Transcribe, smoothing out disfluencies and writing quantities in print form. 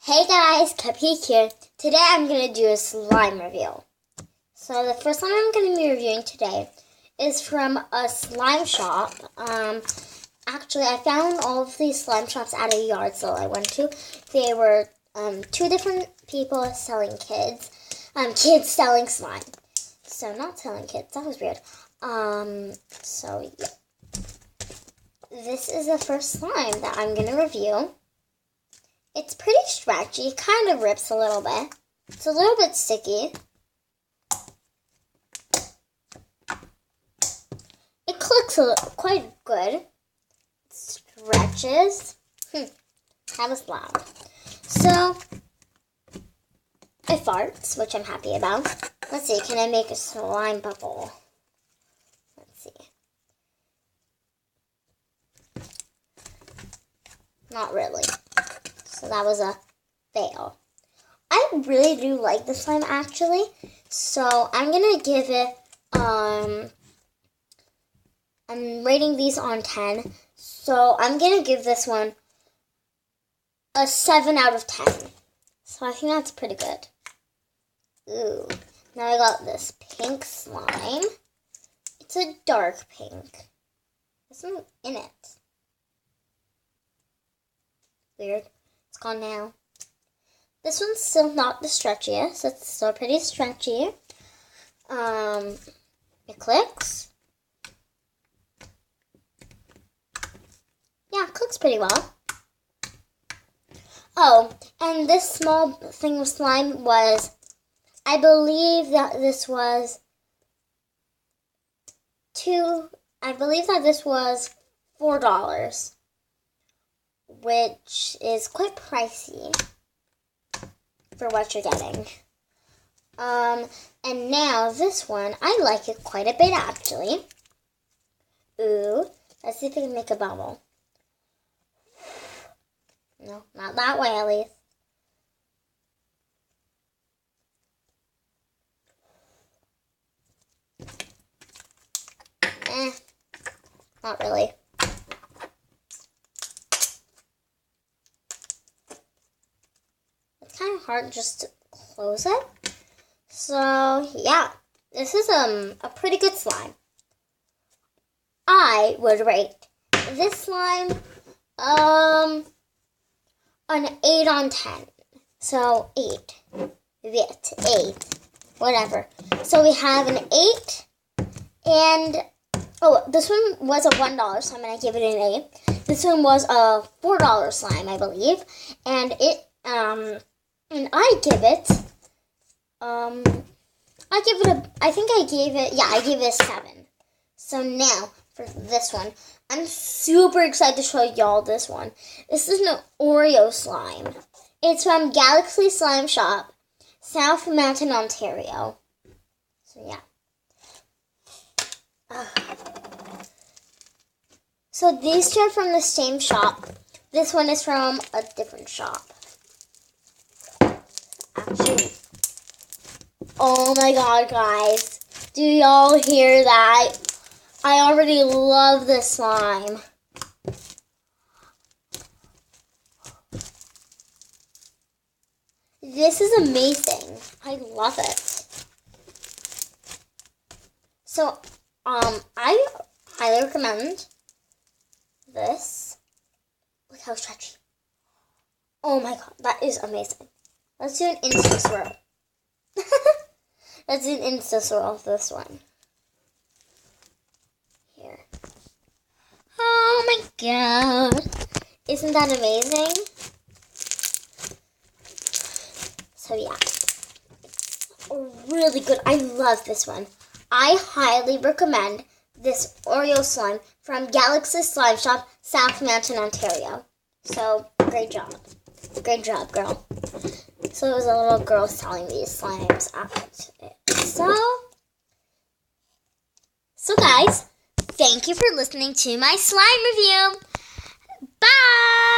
Hey guys, Cupcake here. Today I'm going to do a slime review. So the first slime I'm going to be reviewing today is from a slime shop. Actually, I found all of these slime shops at a yard sale I went to. They were two different people selling kids selling slime. So not selling kids, that was weird. So yeah. This is the first slime that I'm going to review. It's pretty stretchy. It kind of rips a little bit. It's a little bit sticky. It clicks quite good. It stretches. That was loud. So, it farts, which I'm happy about. Let's see, can I make a slime bubble? Let's see. Not really. So that was a fail. I really do like the slime actually. So I'm going to give it, I'm rating these on 10. So I'm going to give this one a 7 out of 10. So I think that's pretty good. Ooh. Now I got this pink slime. It's a dark pink. There's something in it. Weird. It's gone now. This one's still not the stretchiest. It's still pretty stretchy. It clicks. Yeah, it clicks pretty well. Oh, and this small thing of slime was, I believe that this was $4. Which is quite pricey for what you're getting. And now this one, I like it quite a bit actually. Ooh, let's see if I can make a bubble. No, not that way at least. Not really. Kind of hard just to close it. So yeah, this is a pretty good slime. I would rate this slime an 8 on 10. So 8. Maybe it's 8. Whatever. So we have an 8 and this one was a $1 slime and I give it an 8. This one was a $4 slime, I believe, and and I gave it a 7. So now, for this one, I'm super excited to show y'all this one. This is an Oreo slime. It's from Galaxy Slime Shop, South Mountain, Ontario. So yeah. So these two are from the same shop. This one is from a different shop. Actually, oh my god, guys. Do y'all hear that? I already love this slime. This is amazing. I love it. So, I highly recommend this. Look how stretchy. Oh my god, that is amazing. Let's do an Insta swirl. Let's do an Insta swirl of this one. Here. Oh my god. Isn't that amazing? So yeah. It's really good. I love this one. I highly recommend this Oreo slime from Galaxy Slime Shop, South Mountain, Ontario. So, great job. Great job, girl. So it was a little girl selling these slimes out. So guys, thank you for listening to my slime review. Bye!